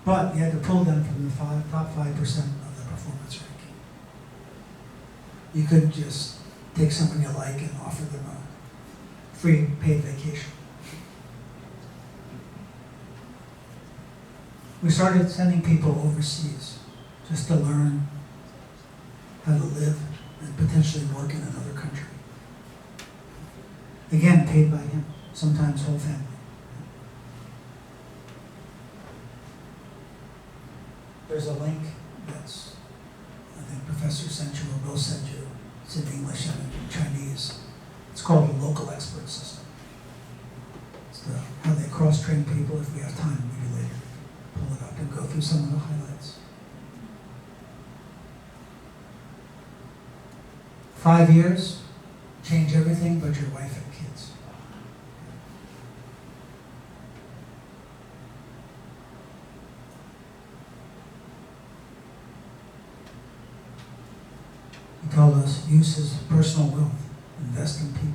But you had to pull them from the top 5% of the performance ranking. You couldn't just take someone you like and offer them a free paid vacation. We started sending people overseas just to learn how to live and potentially work in another country. Again, paid by him, sometimes whole family. There's a link that's, I think Professor sent you or will send you. It's in English and in Chinese. It's called the local expert system. It's how they cross-train people. If we have time, maybe later, pull it up and go through some of the highlights. 5 years, change everything but your wife and kids. He told us, use his personal wealth, invest in people.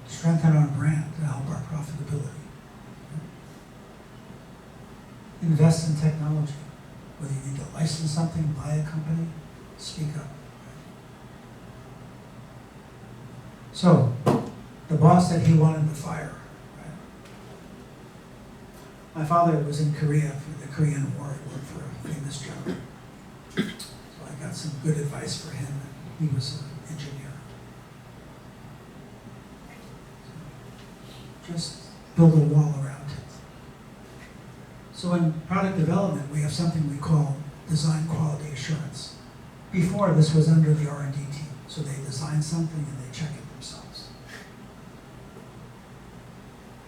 Strengthen our brand to help our profitability. Invest in technology. Whether you need to license something, buy a company, speak up. So, the boss that he wanted to fire. Right? My father was in Korea for the Korean War. He worked for a famous general. So I got some good advice for him. He was an engineer. So just build a wall around it. So in product development, we have something we call design quality assurance. Before, this was under the R&D team. So they design something and they check it themselves.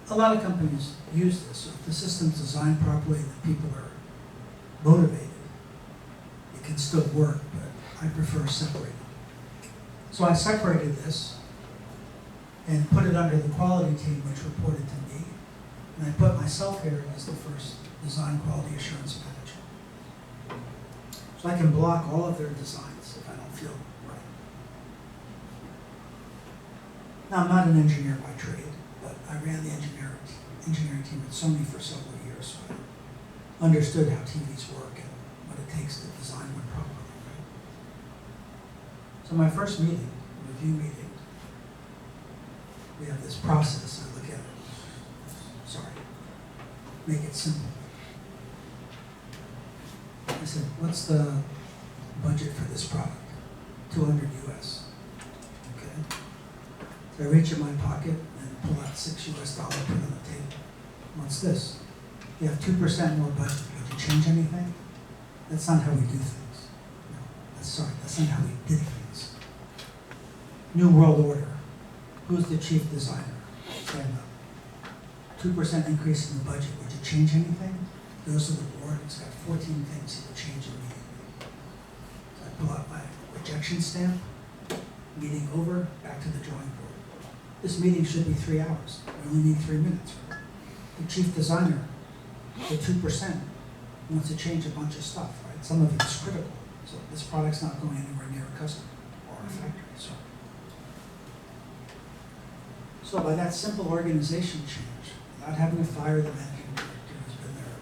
A lot of companies use this. So if the system's designed properly and the people are motivated, it can still work, but I prefer separating. So I separated this and put it under the quality team, which reported to me. And I put myself here as the first design quality assurance manager. So I can block all of their designs if I don't feel right. Now, I'm not an engineer by trade, but I ran the engineering team at Sony for several years, so I understood how TVs work and what it takes to design one properly. Right? So my first meeting, review meeting, we have this process. I look at it. Sorry. Make it simple. I said, what's the budget for this product? 200 US. Okay. So I reach in my pocket and pull out $6 US, put it on the table. What's this? You have 2% more budget. Would you change anything? That's not how we do things. No, that's not how we did things. New World Order. Who's the chief designer? Stand up. 2% increase in the budget. Would you change anything? Goes to the board. It's got 14 things he would change immediately. So I pull out my rejection stamp. Meeting over. Back to the drawing board. This meeting should be 3 hours. We only need 3 minutes. The chief designer, the 2%, wants to change a bunch of stuff. Right? Some of it's critical. So this product's not going anywhere near a customer or a factory. So by that simple organization change, without having to fire the managing director who's been there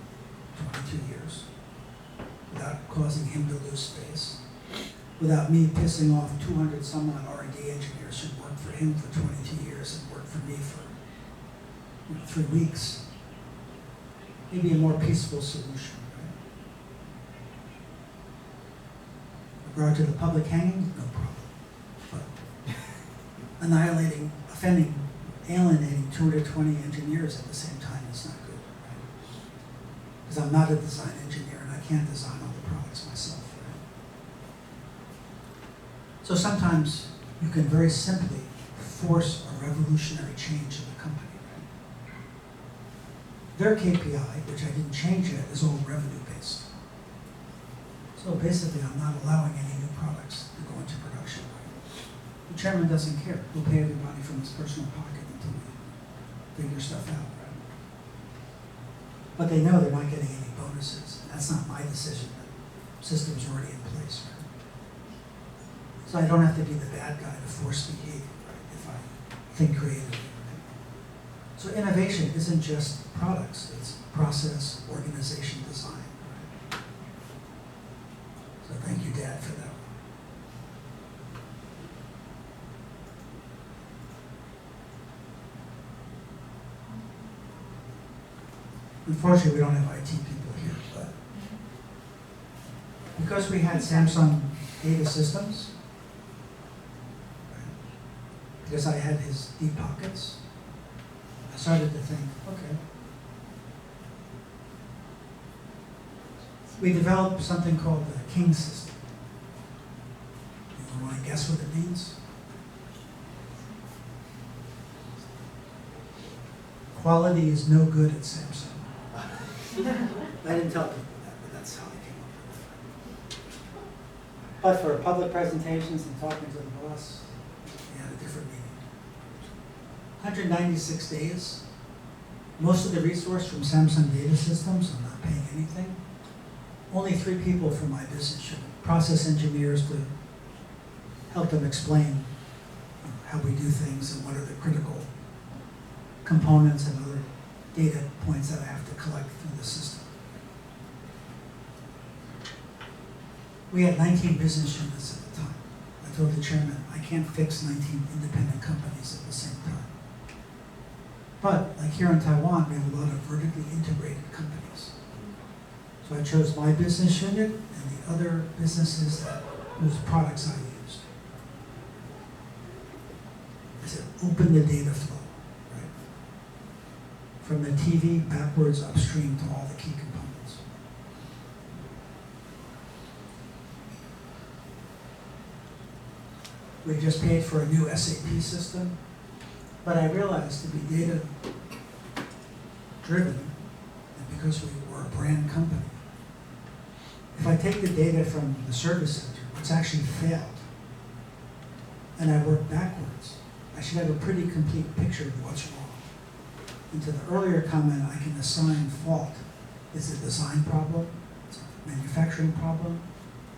22 years, without causing him to lose space, without me pissing off 200 some odd R&D engineers who worked for him for 22 years and worked for me for 3 weeks, maybe a more peaceful solution. Right? With regard to the public hanging, no problem. But alienating 220 engineers at the same time is not good, right? Because I'm not a design engineer and I can't design all the products myself, right? So sometimes you can very simply force a revolutionary change in the company, right? Their KPI, which I didn't change yet, is all revenue-based. So basically, I'm not allowing any new products to go into production, right? The chairman doesn't care. He'll pay everybody from his personal pocket until we figure stuff out, right? But they know they're not getting any bonuses. That's not my decision. The system's already in place, right? So I don't have to be the bad guy to force behavior, right, if I think creatively. Right? So innovation isn't just products, it's process, organization, design. Right? So thank you, Dad, for that. Unfortunately, we don't have IT people here, but because we had Samsung data systems, right, because I had his deep pockets, I started to think, okay. We developed something called the King system. You want to guess what it means? Quality is no good at Samsung. I didn't tell people that, but that's how I came up with it. But for public presentations and talking to the boss, we had a different meaning. 196 days. Most of the resource from Samsung data systems, I'm not paying anything. Only 3 people from my business unit, process engineers to help them explain how we do things and what are the critical components and other data points that I have to collect through the system. We had 19 business units at the time. I told the chairman, I can't fix 19 independent companies at the same time. But like here in Taiwan, we have a lot of vertically integrated companies. So I chose my business unit and the other businesses whose products I used. I said, open the data flow. From the TV backwards upstream to all the key components. We just paid for a new SAP system, but I realized to be data driven, and because we were a brand company, if I take the data from the service center, what's actually failed, and I work backwards, I should have a pretty complete picture of what's wrong. And to the earlier comment, I can assign fault. It's a design problem, it's a manufacturing problem,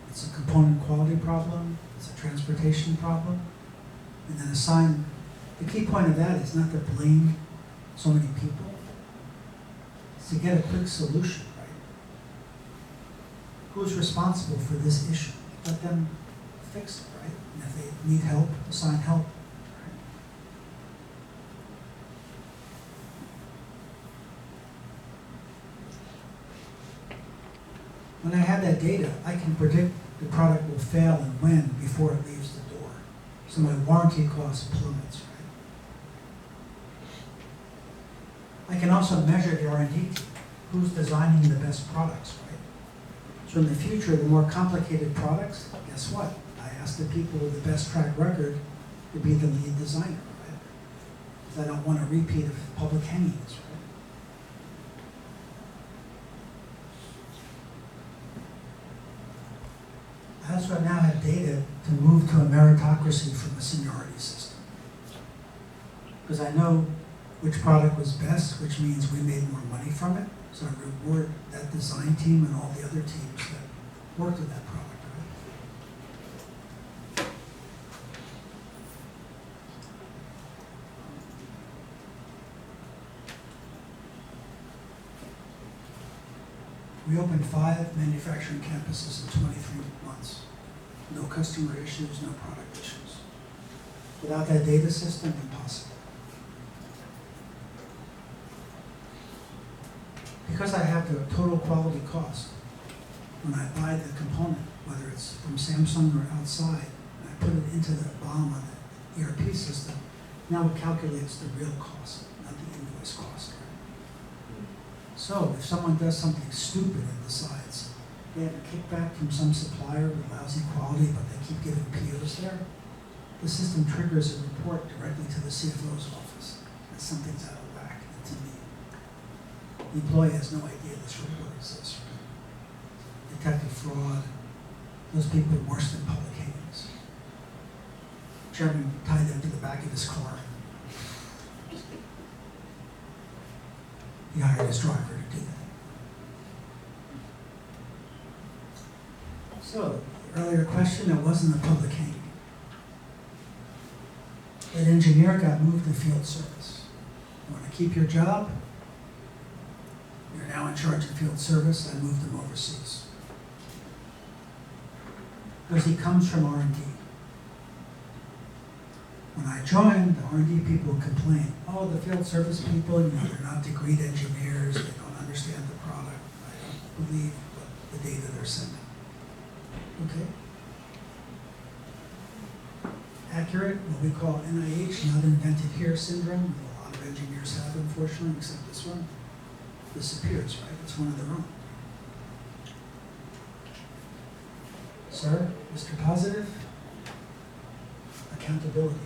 it's a component quality problem, it's a transportation problem, and then assign, the key point of that is not to blame so many people, it's to get a quick solution, right? Who's responsible for this issue? Let them fix it, right? And if they need help, assign help. When I have that data, I can predict the product will fail and when before it leaves the door. So my warranty cost plummets, right? I can also measure the R&D team, who's designing the best products, right? So in the future, the more complicated products, guess what? I ask the people with the best track record to be the lead designer, right? Because I don't want a repeat of public hangings, right? I also now have data to move to a meritocracy from a seniority system. Because I know which product was best, which means we made more money from it. So I reward that design team and all the other teams that worked with that product. Right? We opened 5 manufacturing campuses in 23 months. No customer issues, no product issues. Without that data system, impossible. Because I have the total quality cost, when I buy the component, whether it's from Samsung or outside, and I put it into the BOM on the ERP system, now it calculates the real cost, not the invoice cost. So if someone does something stupid and decides they have a kickback from some supplier with lousy quality, but they keep giving POs there, the system triggers a report directly to the CFO's office that something's out of whack, and to me. The employee has no idea this report exists. Detective fraud, those people are worse than public hangings. Chairman tied them to the back of his car. He hired his driver to do that. So, the earlier question, it wasn't a public hanging. That engineer got moved to field service. You want to keep your job? You're now in charge of field service. I moved him overseas. Because he comes from R&D. When I joined, the R&D people would complain, oh, the field service people, they're not degreed engineers, they don't understand the product. I don't believe the data they're sending. Okay? Accurate, what we call NIH, not invented here syndrome, that a lot of engineers have, unfortunately, except this one, disappears, right? It's one of their own. Sir, Mr. Positive, accountability.